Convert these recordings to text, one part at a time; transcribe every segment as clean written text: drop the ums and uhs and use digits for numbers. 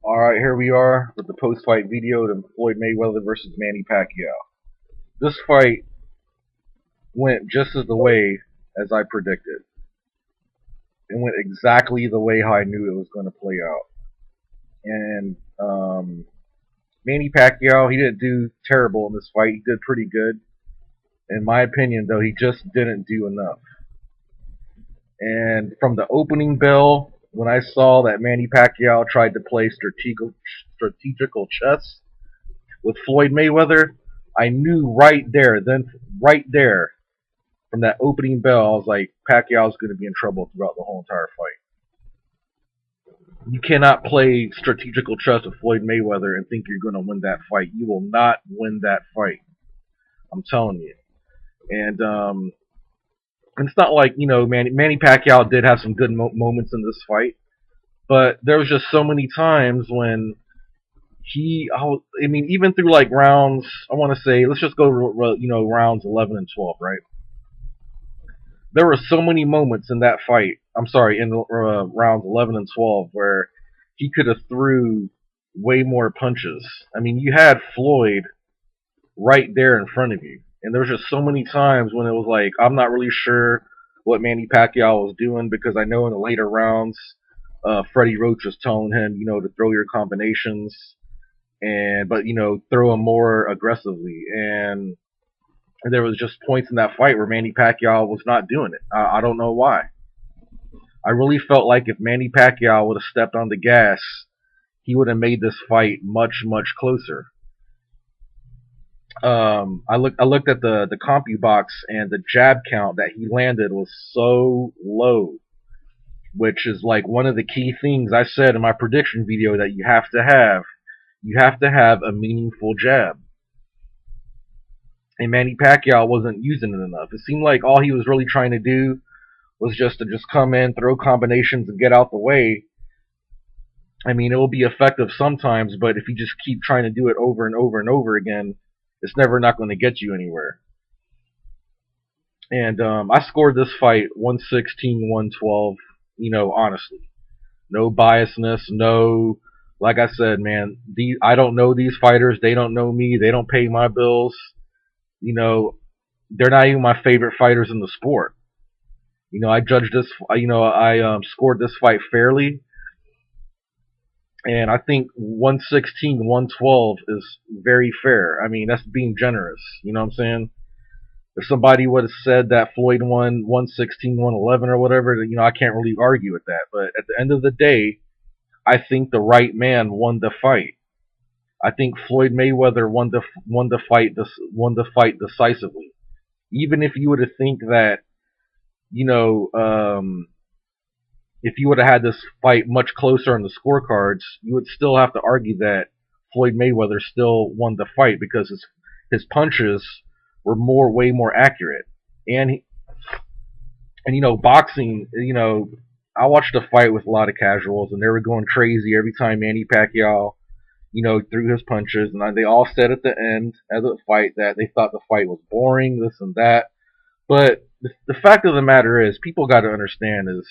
Alright, here we are with the post-fight video of Floyd Mayweather versus Manny Pacquiao. This fight went just as the way as I predicted. It went exactly the way how I knew it was going to play out. And Manny Pacquiao, he didn't do terrible in this fight. He did pretty good. In my opinion, though, he just didn't do enough. And from the opening bell, when I saw that Manny Pacquiao tried to play strategical chess with Floyd Mayweather, I knew right there, from that opening bell, I was like, Pacquiao's going to be in trouble throughout the whole entire fight. You cannot play strategical chess with Floyd Mayweather and think you're going to win that fight. You will not win that fight. I'm telling you. And it's not like, Manny Pacquiao did have some good moments in this fight, but there was just so many times when even through like rounds, I want to say, let's just go, rounds 11 and 12, right? There were so many moments in that fight. I'm sorry, in rounds 11 and 12, where he could have threw way more punches. I mean, you had Floyd right there in front of you, and there was just so many times when it was like, I'm not really sure what Manny Pacquiao was doing, because I know in the later rounds, Freddie Roach was telling him, to throw your combinations, but throw them more aggressively. And there was just points in that fight where Manny Pacquiao was not doing it. I don't know why. I really felt like if Manny Pacquiao would have stepped on the gas, he would have made this fight much, much closer. I looked at the CompuBox, and the jab count that he landed was so low, which is like one of the key things I said in my prediction video that you have to have. You have to have a meaningful jab. And Manny Pacquiao wasn't using it enough. It seemed like all he was really trying to do was just to come in, throw combinations, and get out the way. I mean, it will be effective sometimes, but if you just keep trying to do it over and over and over again, it's never not going to get you anywhere. And I scored this fight 116-112, honestly. No biasness, no, like I said, man, I don't know these fighters. They don't know me. They don't pay my bills. They're not even my favorite fighters in the sport. I judged this, I scored this fight fairly. And I think 116-112 is very fair. I mean, that's being generous. You know what I'm saying? If somebody would have said that Floyd won 116-111 or whatever, I can't really argue with that. But at the end of the day, I think the right man won the fight. I think Floyd Mayweather won the fight decisively. Even if you were to think that, if you would have had this fight much closer on the scorecards, you would still have to argue that Floyd Mayweather still won the fight, because his punches were way more accurate. And boxing, I watched the fight with a lot of casuals, and they were going crazy every time Manny Pacquiao, threw his punches, and they all said at the end of the fight that they thought the fight was boring, this and that. But the fact of the matter is, people got to understand is,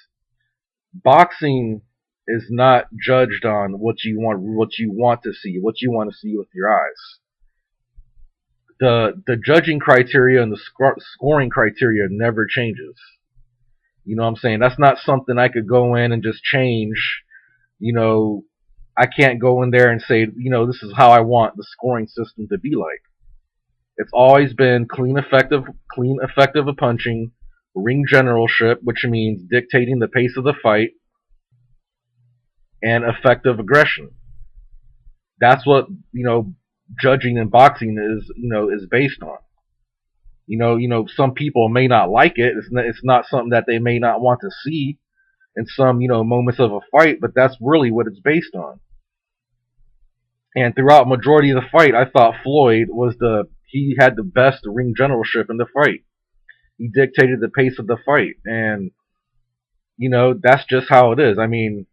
boxing is not judged on what you want to see with your eyes. The judging criteria and the scoring criteria never changes. You know what I'm saying? That's not something I could go in and just change. I can't go in there and say, this is how I want the scoring system to be like. It's always been clean, effective of punching, ring generalship, which means dictating the pace of the fight, and effective aggression. That's what, judging in boxing is based on. Some people may not like it. It's not something that they may not want to see in some, moments of a fight, but that's really what it's based on. And throughout majority of the fight, I thought Floyd he had the best ring generalship in the fight. He dictated the pace of the fight, and that's just how it is. I mean,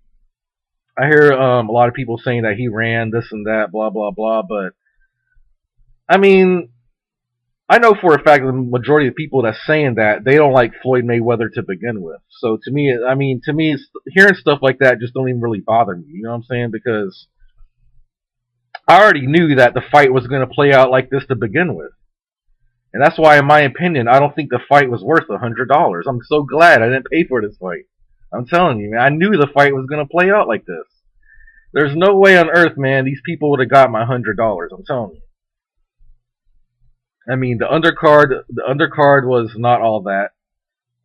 I hear a lot of people saying that he ran this and that, blah blah blah, but I mean, I know for a fact that the majority of people that's saying that, they don't like Floyd Mayweather to begin with. So to me, hearing stuff like that just don't even really bother me. You know what I'm saying? Because I already knew that the fight was going to play out like this to begin with. And that's why, in my opinion, I don't think the fight was worth $100. I'm so glad I didn't pay for this fight. I'm telling you, man, I knew the fight was going to play out like this. There's no way on earth, man, these people would have got my $100. I'm telling you. I mean, the undercard was not all that.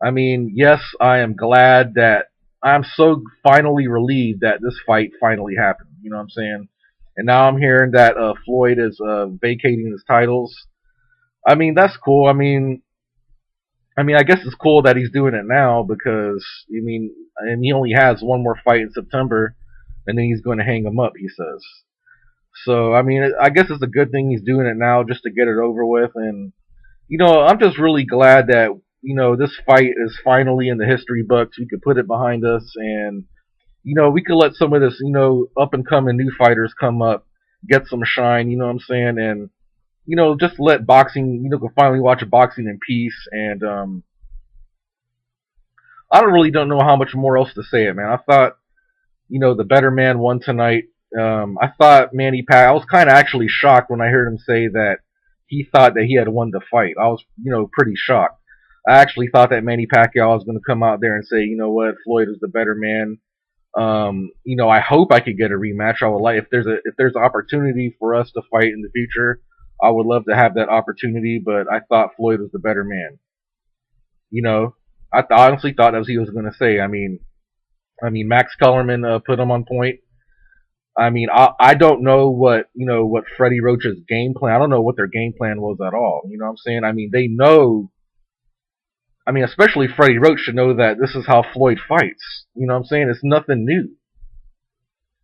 I mean, yes, I am glad that I'm so finally relieved that this fight finally happened. You know what I'm saying? And now I'm hearing that Floyd is vacating his titles. I mean, that's cool. I guess it's cool that he's doing it now because and he only has one more fight in September, and then he's going to hang him up. He says. So I mean, I guess it's a good thing he's doing it now just to get it over with. And I'm just really glad that this fight is finally in the history books. We could put it behind us, and we could let some of this up and coming new fighters come up, get some shine. You know what I'm saying? And just let boxing, can finally watch boxing in peace. And I don't know how much more else to say it, man. I thought, the better man won tonight. I thought I was kind of actually shocked when I heard him say that he thought that he had won the fight. I was, pretty shocked. I actually thought that Manny Pacquiao was going to come out there and say, you know what, Floyd is the better man. I hope I could get a rematch. I would like if there's an opportunity for us to fight in the future. I would love to have that opportunity, but I thought Floyd was the better man. You know, honestly thought that was what he was going to say. Max Kellerman put him on point. I don't know what Freddie Roach's game plan. I don't know what their game plan was at all. You know what I'm saying? They know. Especially Freddie Roach should know that this is how Floyd fights. You know what I'm saying? It's nothing new.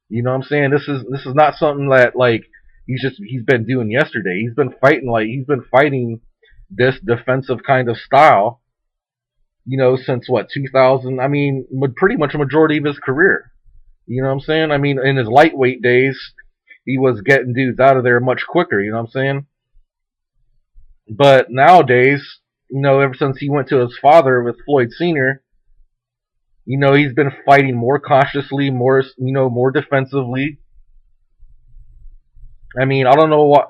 You know what I'm saying? This is not something that like he's been doing yesterday. He's been fighting this defensive kind of style, since what 2000. Pretty much a majority of his career. You know what I'm saying? In his lightweight days, he was getting dudes out of there much quicker. You know what I'm saying? But nowadays, ever since he went to his father with Floyd Sr., he's been fighting more cautiously, more defensively. I don't know what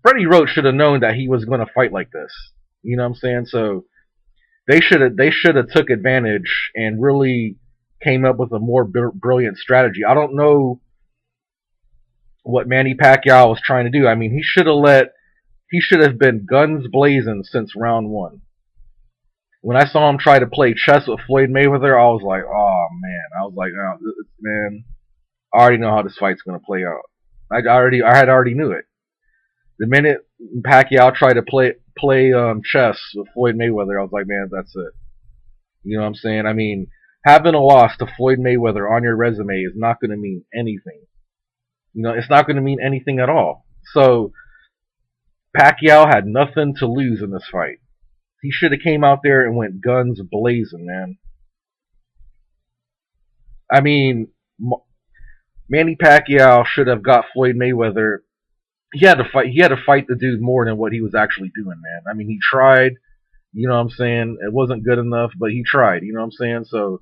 Freddie Roach should have known that he was going to fight like this. You know what I'm saying? So they should have took advantage and really came up with a more brilliant strategy. I don't know what Manny Pacquiao was trying to do. He should have been guns blazing since round one. When I saw him try to play chess with Floyd Mayweather, I was like, oh man. I was like, oh, man, I already know how this fight's gonna play out. I had already knew it. The minute Pacquiao tried to play chess with Floyd Mayweather, I was like, man, that's it. You know what I'm saying? Having a loss to Floyd Mayweather on your resume is not going to mean anything. It's not going to mean anything at all. So Pacquiao had nothing to lose in this fight. He should have came out there and went guns blazing, man. I mean, Manny Pacquiao should have got Floyd Mayweather. He had to fight. He had to fight the dude more than what he was actually doing, man. He tried. You know what I'm saying? It wasn't good enough, but he tried. You know what I'm saying? So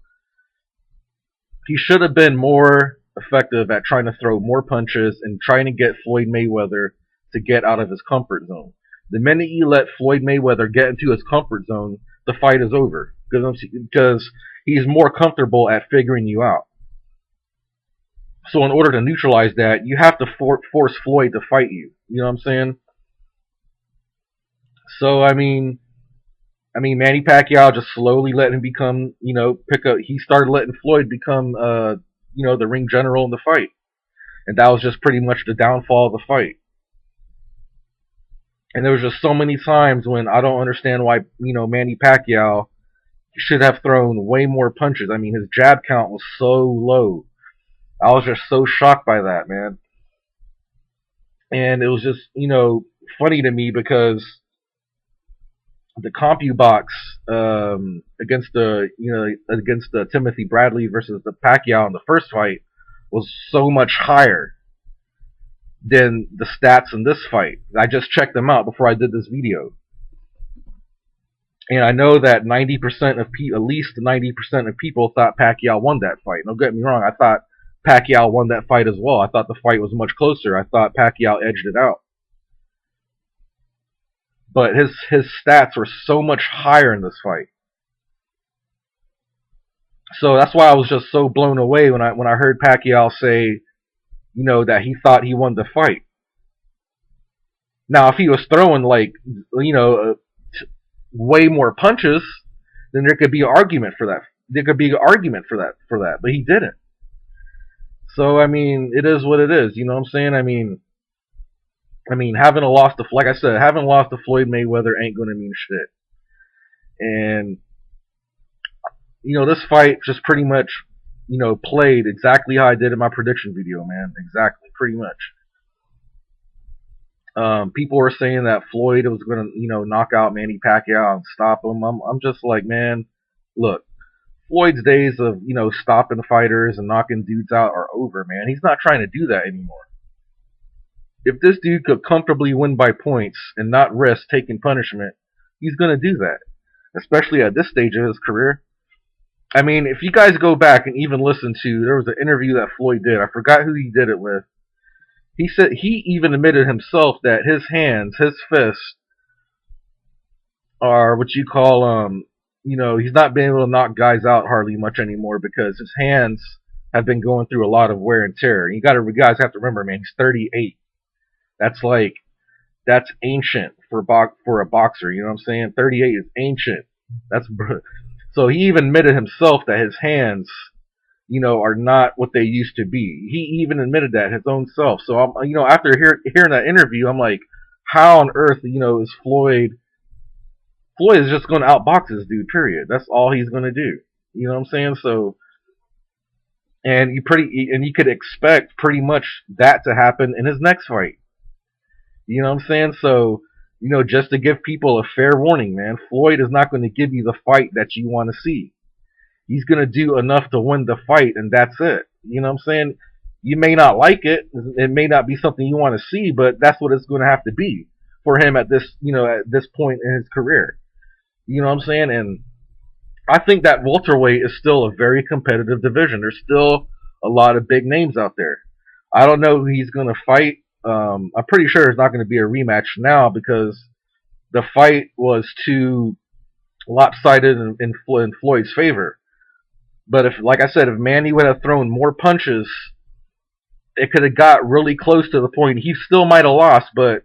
he should have been more effective at trying to throw more punches and trying to get Floyd Mayweather to get out of his comfort zone. The minute you let Floyd Mayweather get into his comfort zone, the fight is over because he's more comfortable at figuring you out. So in order to neutralize that, you have to force Floyd to fight you. You know what I'm saying? So Manny Pacquiao just slowly let him become, pick up. He started letting Floyd become, the ring general in the fight, and that was just pretty much the downfall of the fight. And there was just so many times when I don't understand why, Manny Pacquiao should have thrown way more punches. His jab count was so low. I was just so shocked by that, man. And it was just, funny to me because the CompuBox against the Timothy Bradley versus the Pacquiao in the first fight was so much higher than the stats in this fight. I just checked them out before I did this video, and I know that 90% of at least 90% of people thought Pacquiao won that fight. Don't get me wrong, I thought Pacquiao won that fight as well. I thought the fight was much closer. I thought Pacquiao edged it out. But his stats were so much higher in this fight. So that's why I was just so blown away when I heard Pacquiao say, that he thought he won the fight. Now, if he was throwing like, way more punches, then there could be an argument for that. There could be an argument for that, but he didn't. So I mean, it is what it is. You know what I'm saying? I mean, having a loss to, like I said, having lost to Floyd Mayweather ain't gonna mean shit. And this fight just pretty much, played exactly how I did in my prediction video, man. Exactly, pretty much. People were saying that Floyd was gonna, knock out Manny Pacquiao and stop him. I'm just like, man, look, Floyd's days of, stopping fighters and knocking dudes out are over, man. He's not trying to do that anymore. If this dude could comfortably win by points and not risk taking punishment, he's gonna do that, especially at this stage of his career. I mean, if you guys go back and even listen to, there was an interview that Floyd did. I forgot who he did it with. He said he even admitted himself that his hands, his fists, are what you call he's not being able to knock guys out hardly much anymore because his hands have been going through a lot of wear and tear. You guys have to remember, man, he's 38. That's ancient for a boxer. You know what I'm saying? 38 is ancient. That's so he even admitted himself that his hands, are not what they used to be. He even admitted that his own self. So I'm, after hearing that interview, I'm like, how on earth, is Floyd? Floyd is just going to outbox this dude. Period. That's all he's going to do. You know what I'm saying? So, and you could expect pretty much that to happen in his next fight. You know what I'm saying? So, just to give people a fair warning, man, Floyd is not going to give you the fight that you want to see. He's going to do enough to win the fight, and that's it. You know what I'm saying? You may not like it. It may not be something you want to see, but that's what it's going to have to be for him at this point in his career. You know what I'm saying? And I think that welterweight is still a very competitive division. There's still a lot of big names out there. I don't know who he's going to fight. I'm pretty sure it's not going to be a rematch now because the fight was too lopsided in Floyd's favor. But like I said, if Manny would have thrown more punches, it could have got really close to the point. He still might have lost, but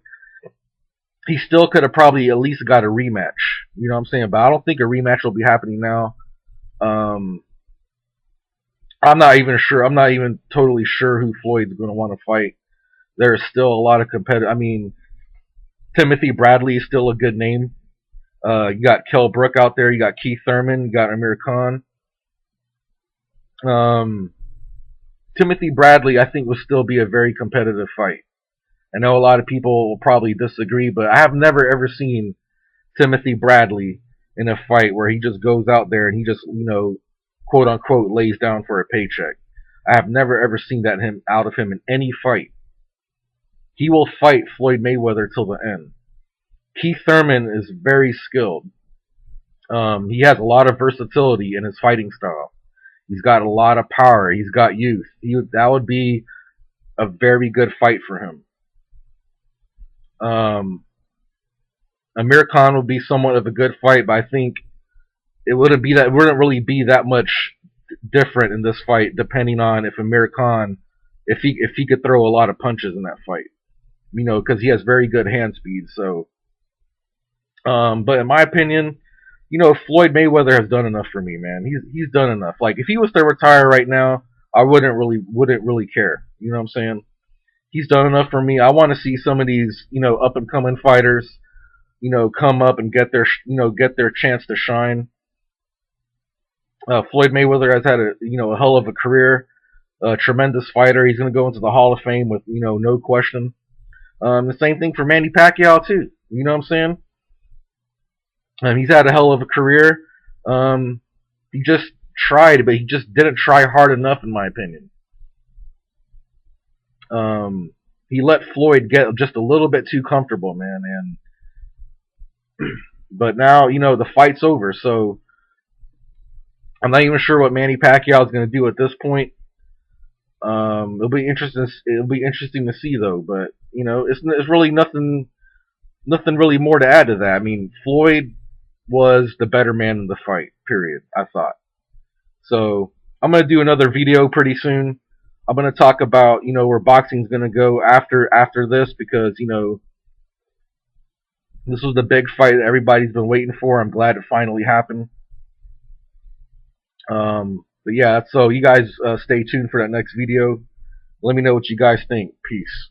he still could have probably at least got a rematch. You know what I'm saying? But I don't think a rematch will be happening now. I'm not even sure. I'm not even totally sure who Floyd's going to want to fight. There's still a lot of competitive. I mean, Timothy Bradley is still a good name. You got Kell Brook out there. You got Keith Thurman. You got Amir Khan. Timothy Bradley, I think, will still be a very competitive fight. I know a lot of people will probably disagree, but I have never ever seen Timothy Bradley in a fight where he just goes out there and he just, quote unquote, lays down for a paycheck. I have never ever seen that out of him in any fight. He will fight Floyd Mayweather till the end. Keith Thurman is very skilled. He has a lot of versatility in his fighting style. He's got a lot of power. He's got youth. That would be a very good fight for him. Amir Khan would be somewhat of a good fight, but I think it wouldn't really be that much different in this fight, depending on if Amir Khan, if he could throw a lot of punches in that fight, because he has very good hand speed. So, but in my opinion, Floyd Mayweather has done enough for me, man. He's done enough. Like if he was to retire right now, I wouldn't really care. You know what I'm saying? He's done enough for me. I want to see some of these, up and coming fighters, come up and get their chance to shine. Floyd Mayweather has had a hell of a career, a tremendous fighter. He's going to go into the Hall of Fame with, no question. The same thing for Manny Pacquiao too. You know what I'm saying? He's had a hell of a career. He just tried, but he just didn't try hard enough, in my opinion. He let Floyd get just a little bit too comfortable, man. But now, the fight's over, so I'm not even sure what Manny Pacquiao is going to do at this point. It'll be interesting. It'll be interesting to see though. But it's really nothing really more to add to that. I mean, Floyd was the better man in the fight. Period. I thought. So I'm gonna do another video pretty soon. I'm gonna talk about where boxing's gonna go after this, because this was the big fight that everybody's been waiting for. I'm glad it finally happened. But yeah, so you guys stay tuned for that next video. Let me know what you guys think. Peace.